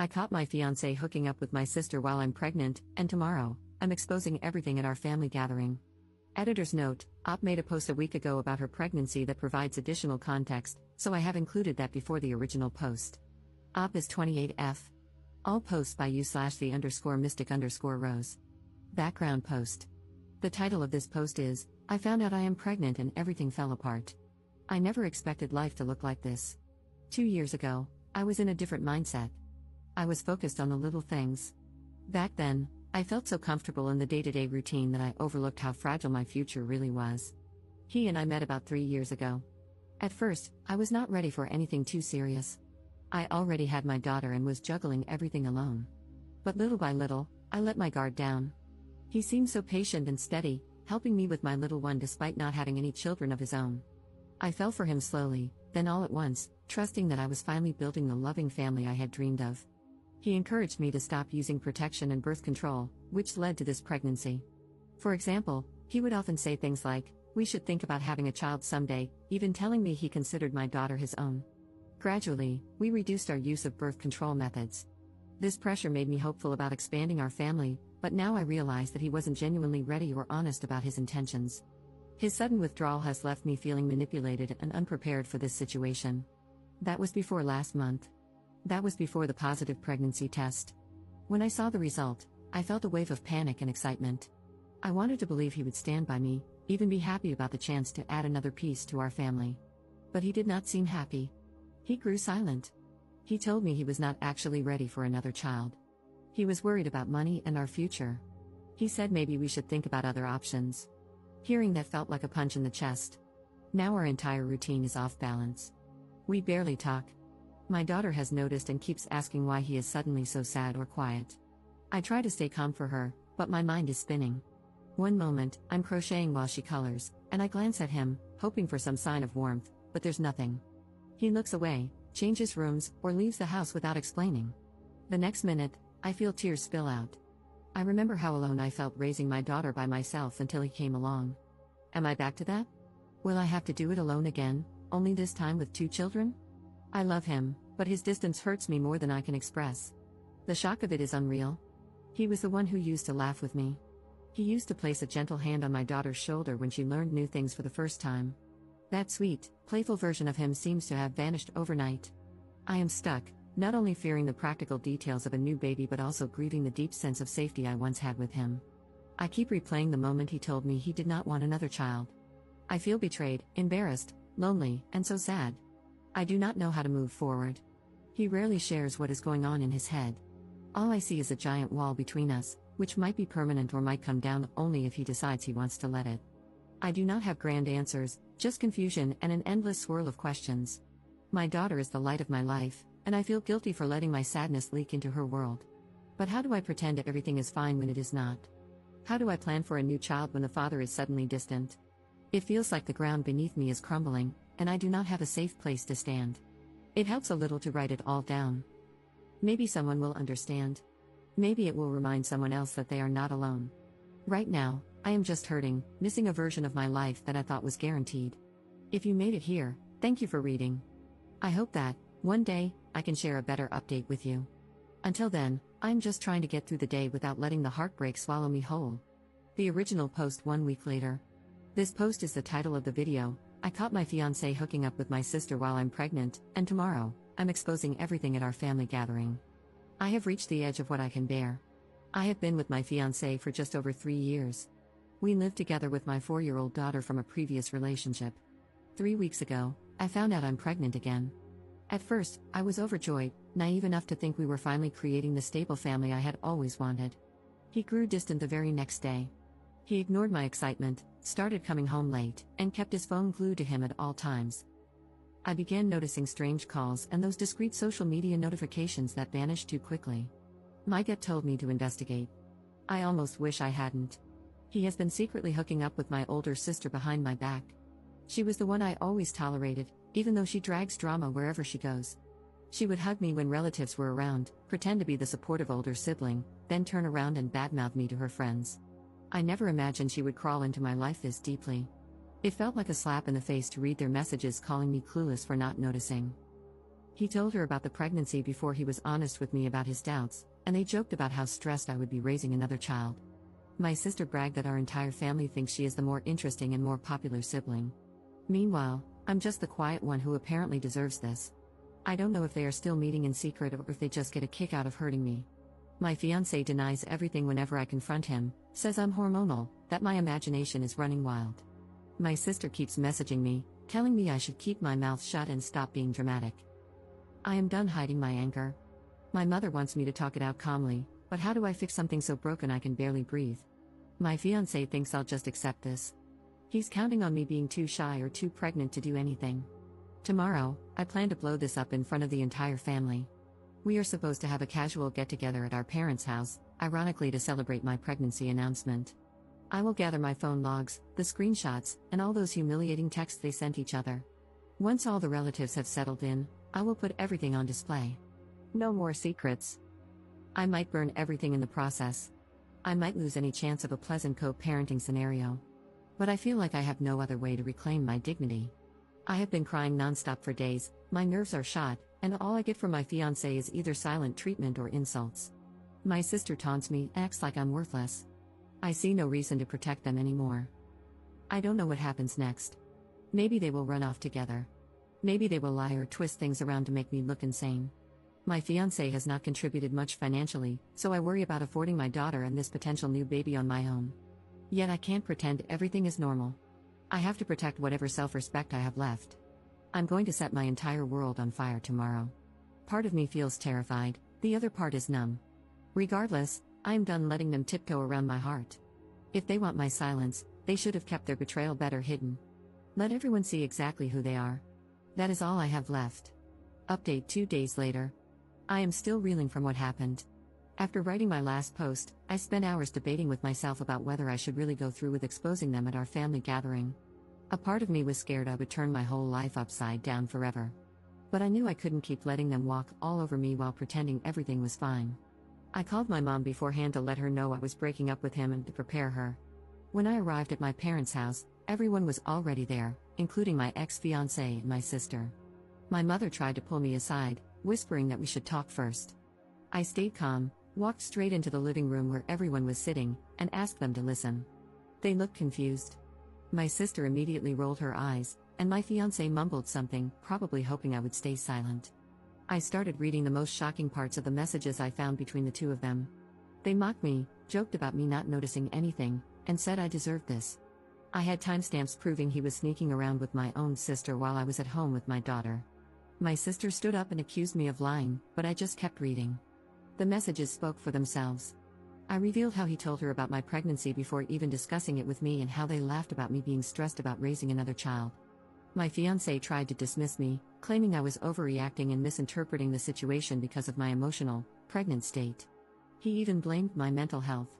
I caught my fiancé hooking up with my sister while I'm pregnant, and tomorrow, I'm exposing everything at our family gathering. Editor's note: Op made a post a week ago about her pregnancy that provides additional context, so I have included that before the original post. Op is 28F. All posts by you/the_mystic_rose. Background post. The title of this post is, I found out I am pregnant and everything fell apart. I never expected life to look like this. 2 years ago, I was in a different mindset. I was focused on the little things. Back then, I felt so comfortable in the day-to-day routine that I overlooked how fragile my future really was. He and I met about 3 years ago. At first, I was not ready for anything too serious. I already had my daughter and was juggling everything alone. But little by little, I let my guard down. He seemed so patient and steady, helping me with my little one despite not having any children of his own. I fell for him slowly, then all at once, trusting that I was finally building the loving family I had dreamed of. He encouraged me to stop using protection and birth control, which led to this pregnancy. For example, he would often say things like, "We should think about having a child someday," even telling me he considered my daughter his own. Gradually, we reduced our use of birth control methods. This pressure made me hopeful about expanding our family, but now I realize that he wasn't genuinely ready or honest about his intentions. His sudden withdrawal has left me feeling manipulated and unprepared for this situation. That was before last month. That was before the positive pregnancy test. When I saw the result, I felt a wave of panic and excitement. I wanted to believe he would stand by me, even be happy about the chance to add another piece to our family. But he did not seem happy. He grew silent. He told me he was not actually ready for another child. He was worried about money and our future. He said maybe we should think about other options. Hearing that felt like a punch in the chest. Now our entire routine is off balance. We barely talk. My daughter has noticed and keeps asking why he is suddenly so sad or quiet. I try to stay calm for her, but my mind is spinning. One moment, I'm crocheting while she colors, and I glance at him, hoping for some sign of warmth, but there's nothing. He looks away, changes rooms, or leaves the house without explaining. The next minute, I feel tears spill out. I remember how alone I felt raising my daughter by myself until he came along. Am I back to that? Will I have to do it alone again, only this time with 2 children? I love him, but his distance hurts me more than I can express. The shock of it is unreal. He was the one who used to laugh with me. He used to place a gentle hand on my daughter's shoulder when she learned new things for the first time. That sweet, playful version of him seems to have vanished overnight. I am stuck, not only fearing the practical details of a new baby but also grieving the deep sense of safety I once had with him. I keep replaying the moment he told me he did not want another child. I feel betrayed, embarrassed, lonely, and so sad. I do not know how to move forward. He rarely shares what is going on in his head. All I see is a giant wall between us, which might be permanent or might come down only if he decides he wants to let it. I do not have grand answers, just confusion and an endless swirl of questions. My daughter is the light of my life, and I feel guilty for letting my sadness leak into her world. But how do I pretend everything is fine when it is not? How do I plan for a new child when the father is suddenly distant? It feels like the ground beneath me is crumbling, and I do not have a safe place to stand. It helps a little to write it all down. Maybe someone will understand. Maybe it will remind someone else that they are not alone. Right now, I am just hurting, missing a version of my life that I thought was guaranteed. If you made it here, thank you for reading. I hope that, one day, I can share a better update with you. Until then, I'm just trying to get through the day without letting the heartbreak swallow me whole. The original post 1 week later. This post is the title of the video. I caught my fiancé hooking up with my sister while I'm pregnant, and tomorrow, I'm exposing everything at our family gathering. I have reached the edge of what I can bear. I have been with my fiancé for just over 3 years. We lived together with my 4-year-old daughter from a previous relationship. 3 weeks ago, I found out I'm pregnant again. At first, I was overjoyed, naive enough to think we were finally creating the stable family I had always wanted. He grew distant the very next day. He ignored my excitement, started coming home late, and kept his phone glued to him at all times. I began noticing strange calls and those discreet social media notifications that vanished too quickly. My gut told me to investigate. I almost wish I hadn't. He has been secretly hooking up with my older sister behind my back. She was the one I always tolerated, even though she drags drama wherever she goes. She would hug me when relatives were around, pretend to be the supportive older sibling, then turn around and badmouth me to her friends. I never imagined she would crawl into my life this deeply. It felt like a slap in the face to read their messages calling me clueless for not noticing. He told her about the pregnancy before he was honest with me about his doubts, and they joked about how stressed I would be raising another child. My sister bragged that our entire family thinks she is the more interesting and more popular sibling. Meanwhile, I'm just the quiet one who apparently deserves this. I don't know if they are still meeting in secret or if they just get a kick out of hurting me. My fiancé denies everything whenever I confront him, says I'm hormonal, that my imagination is running wild. My sister keeps messaging me, telling me I should keep my mouth shut and stop being dramatic. I am done hiding my anger. My mother wants me to talk it out calmly, but how do I fix something so broken I can barely breathe? My fiancé thinks I'll just accept this. He's counting on me being too shy or too pregnant to do anything. Tomorrow, I plan to blow this up in front of the entire family. We are supposed to have a casual get-together at our parents' house, ironically to celebrate my pregnancy announcement. I will gather my phone logs, the screenshots, and all those humiliating texts they sent each other. Once all the relatives have settled in, I will put everything on display. No more secrets. I might burn everything in the process. I might lose any chance of a pleasant co-parenting scenario. But I feel like I have no other way to reclaim my dignity. I have been crying nonstop for days, my nerves are shot, and all I get from my fiancé is either silent treatment or insults. My sister taunts me, acts like I'm worthless. I see no reason to protect them anymore. I don't know what happens next. Maybe they will run off together. Maybe they will lie or twist things around to make me look insane. My fiancé has not contributed much financially, so I worry about affording my daughter and this potential new baby on my own. Yet I can't pretend everything is normal. I have to protect whatever self-respect I have left. I'm going to set my entire world on fire tomorrow. Part of me feels terrified, the other part is numb. Regardless, I am done letting them tiptoe around my heart. If they want my silence, they should have kept their betrayal better hidden. Let everyone see exactly who they are. That is all I have left. Update 2 days later. I am still reeling from what happened. After writing my last post, I spent hours debating with myself about whether I should really go through with exposing them at our family gathering. A part of me was scared I would turn my whole life upside down forever. But I knew I couldn't keep letting them walk all over me while pretending everything was fine. I called my mom beforehand to let her know I was breaking up with him and to prepare her. When I arrived at my parents' house, everyone was already there, including my ex-fiancé and my sister. My mother tried to pull me aside, whispering that we should talk first. I stayed calm, walked straight into the living room where everyone was sitting, and asked them to listen. They looked confused. My sister immediately rolled her eyes, and my fiancé mumbled something, probably hoping I would stay silent. I started reading the most shocking parts of the messages I found between the two of them. They mocked me, joked about me not noticing anything, and said I deserved this. I had timestamps proving he was sneaking around with my own sister while I was at home with my daughter. My sister stood up and accused me of lying, but I just kept reading. The messages spoke for themselves. I revealed how he told her about my pregnancy before even discussing it with me and how they laughed about me being stressed about raising another child. My fiancé tried to dismiss me, claiming I was overreacting and misinterpreting the situation because of my emotional, pregnant state. He even blamed my mental health.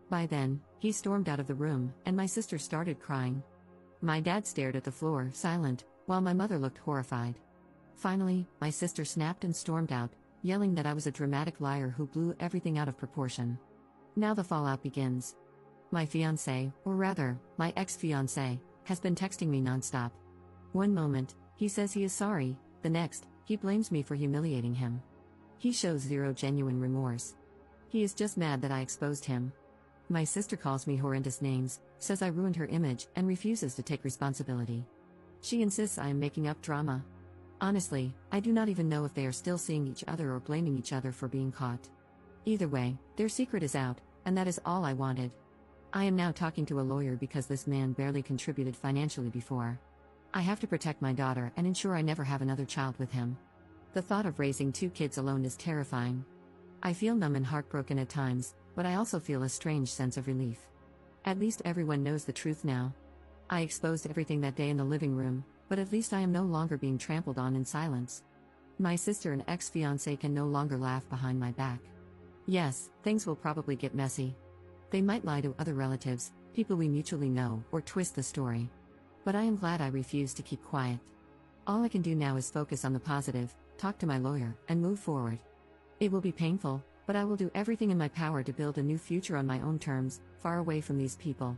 By then, he stormed out of the room, and my sister started crying. My dad stared at the floor, silent, while my mother looked horrified. Finally, my sister snapped and stormed out, yelling that I was a dramatic liar who blew everything out of proportion. Now the fallout begins. My fiancé, or rather, my ex-fiancé, has been texting me nonstop. One moment, he says he is sorry, the next, he blames me for humiliating him. He shows zero genuine remorse. He is just mad that I exposed him. My sister calls me horrendous names, says I ruined her image, and refuses to take responsibility. She insists I am making up drama. Honestly, I do not even know if they are still seeing each other or blaming each other for being caught. Either way, their secret is out, and that is all I wanted. I am now talking to a lawyer because this man barely contributed financially before. I have to protect my daughter and ensure I never have another child with him. The thought of raising 2 kids alone is terrifying. I feel numb and heartbroken at times, but I also feel a strange sense of relief. At least everyone knows the truth now. I exposed everything that day in the living room, but at least I am no longer being trampled on in silence. My sister and ex-fiancé can no longer laugh behind my back. Yes, things will probably get messy. They might lie to other relatives, people we mutually know, or twist the story. But I am glad I refused to keep quiet. All I can do now is focus on the positive, talk to my lawyer, and move forward. It will be painful, but I will do everything in my power to build a new future on my own terms, far away from these people.